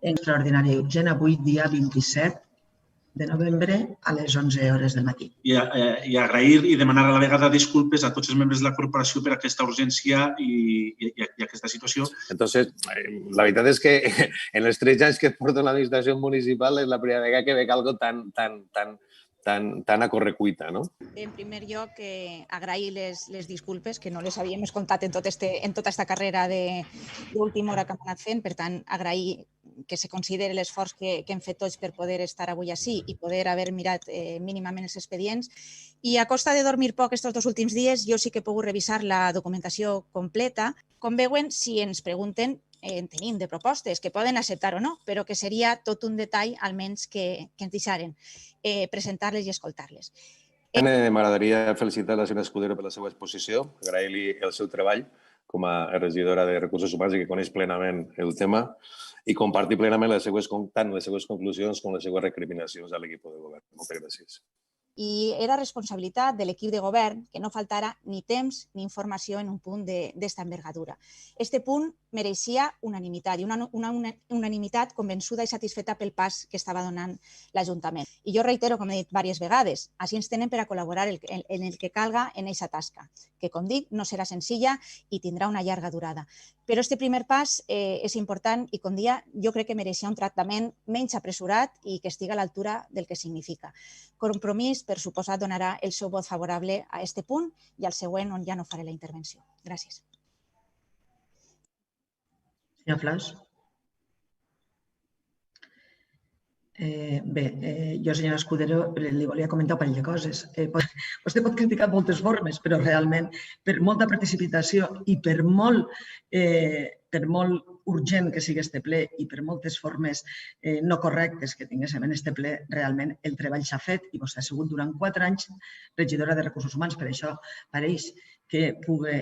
extraordinària i urgent avui, dia 27 de novembre, a les 11 hores del matí. I agrair i demanar a la vegada disculpes a tots els membres de la corporació per aquesta urgència i aquesta situació. Entonces, la veritat és que en els 13 anys que porto en l'administració municipal és la primera vegada que veig algo tan a correcuita, no? En primer lloc, agrair les disculpes, que no les havíem escoltat en tota aquesta carrera d'última hora que hem anat fent. Per tant, agrair que se consideri l'esforç que hem fet tots per poder estar avui així i poder haver mirat mínimament els expedients. I a costa de dormir poc aquests 2 últims dies, jo sí que he pogut revisar la documentació completa. Com veuen, si ens pregunten, en tenim de propostes que poden acceptar o no, però que seria tot un detall, almenys, que ens deixaren presentar-les i escoltar-les. M'agradaria felicitar la senyora Escudero per la seva exposició, agrair-li el seu treball com a regidora de Recursos Humans i que coneix plenament el tema i compartir plenament tant les seues conclusions com les seues recriminacions a l'equip de govern. Moltes gràcies. I era responsabilitat de l'equip de govern que no faltara ni temps ni informació en un punt d'esta envergadura. Este punt mereixia unanimitat, i una unanimitat convençuda i satisfeta pel pas que estava donant l'Ajuntament. I jo reitero, com he dit diverses vegades, així ens tenen per a col·laborar en el que calga en aquesta tasca, que, com dic, no serà senzilla i tindrà una llarga durada. Però este primer pas és important i, com dia, jo crec que mereixia un tractament menys apressurat i que estigui a l'altura del que significa. Compromís, per suposat, donarà el seu vot favorable a aquest punt i al següent, on ja no faré la intervenció. Gràcies. Senyor Flaus. Bé, jo, senyora Escudero, li volia comentar un parell de coses. Vostè pot criticar moltes formes, però realment, per molta precipitació i per molt urgent que sigui este ple i per moltes formes no correctes que tinguéssim en este ple, realment el treball s'ha fet i vostè ha sigut durant 4 anys regidora de Recursos Humans. Per això pareix que pugui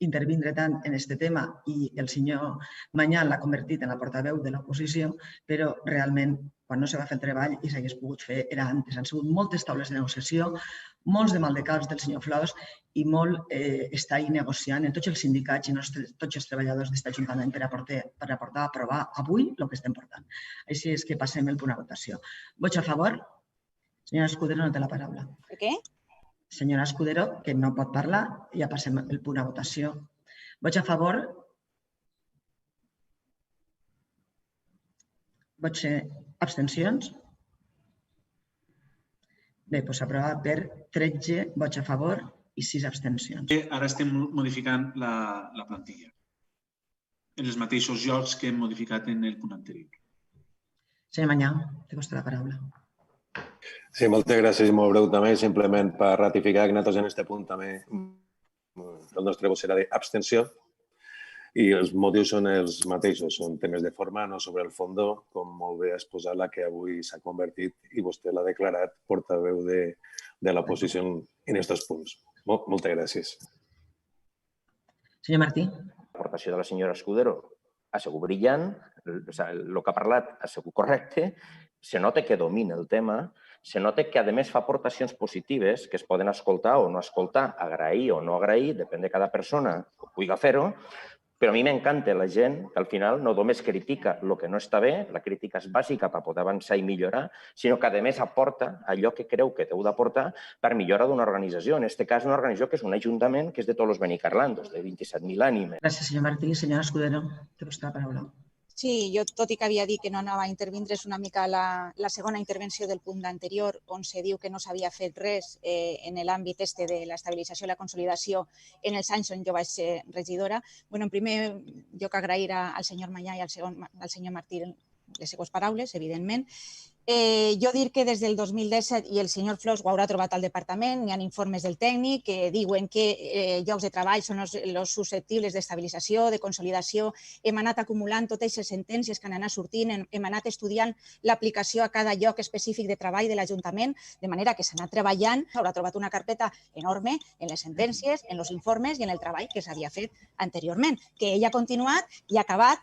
intervindre tant en aquest tema i el senyor Mañà l'ha convertit en la portaveu de l'oposició, però realment quan no se va fer el treball i s'hagués pogut fer era antes. Han sigut moltes taules de negociació, molts de maldecaps del senyor Flaus i molt està ahí negociant en tots els sindicats i tots els treballadors d'aquest Ajuntament per aportar a aprovar avui el que estem portant. Així és que passem el punt a votació. Vots a favor? Senyora Escudero, no té la paraula. Per què? Senyora Escudero, que no pot parlar, ja passem el punt a votació. Vots a favor? Vots abstencions? Bé, doncs s'aprova per 13 vots a favor i 6 abstencions. Ara estem modificant la plantilla en els mateixos llocs que hem modificat en el punt anterior. Senyor Mañà, té vostè la paraula. Sí, moltes gràcies i molt breu també, simplement per ratificar que nosaltres en aquest punt també el nostre vot serà d'abstenció i els motius són els mateixos, són temes de forma, no sobre el fons, com molt bé ha exposat la que avui s'ha convertit i vostè l'ha declarat portaveu de l'oposició en aquests punts. Moltes gràcies. Senyor Martí. L'aportació de la senyora Escudero ha sigut brillant, el que ha parlat ha sigut correcte, se nota que domina el tema, se nota que, a més, fa aportacions positives que es poden escoltar o no escoltar, agrair o no agrair, depèn de cada persona que pugui fer-ho, però a mi m'encanta la gent que al final no només critica el que no està bé, la crítica és bàsica per poder avançar i millorar, sinó que, a més, aporta allò que creu que heu d'aportar per millora d'una organització. En aquest cas, una organització que és un ajuntament que és de tots els benicarlandos, de 27.000 ànimes. Gràcies, senyor Martí. Senyora Escudero, té vostè la paraula. Sí, jo, tot i que havia dit que no anava a intervindre, és una mica la segona intervenció del punt anterior, on se diu que no s'havia fet res en l'àmbit de l'estabilització i la consolidació en els anys on jo vaig ser regidora. En primer lloc, agrair al senyor Mañà i al senyor Martí les seues paraules, evidentment. Jo dir que des del 2017, i el senyor Flaus ho haurà trobat al departament, hi ha informes del tècnic que diuen que llocs de treball són els susceptibles d'estabilització, de consolidació. Hem anat acumulant totes les sentències que han anat sortint, hem anat estudiant l'aplicació a cada lloc específic de treball de l'Ajuntament, de manera que s'ha anat treballant, s'haurà trobat una carpeta enorme en les sentències, en els informes i en el treball que s'havia fet anteriorment, que ell ha continuat i ha acabat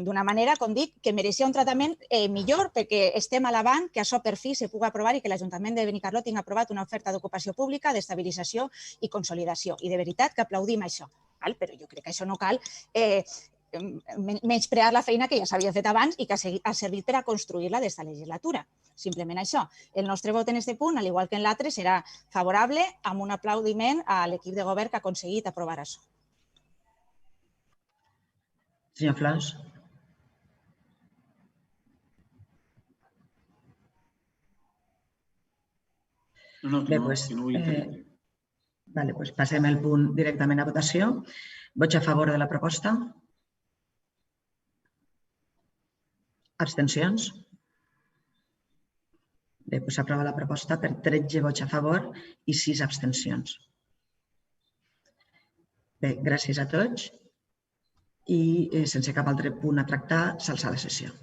d'una manera, com dic, que mereixia un tractament millor, perquè estem a l'avant que això per fi se pugui aprovar i que l'Ajuntament de Benicarló tingui aprovat una oferta d'ocupació pública, d'estabilització i consolidació. I de veritat que aplaudim això. Però jo crec que això no cal menysprear la feina que ja s'havia fet abans i que ha servit per a construir-la d'esta legislatura. Simplement això. El nostre vot en aquest punt, al igual que en l'altre, serà favorable amb un aplaudiment a l'equip de govern que ha aconseguit aprovar això. Senyor Flaus. Bé, doncs passem el punt directament a votació. Vots a favor de la proposta? Abstencions? Bé, doncs s'aprova la proposta per 13 vots a favor i 6 abstencions. Bé, gràcies a tots i sense cap altre punt a tractar, s'alça la sessió.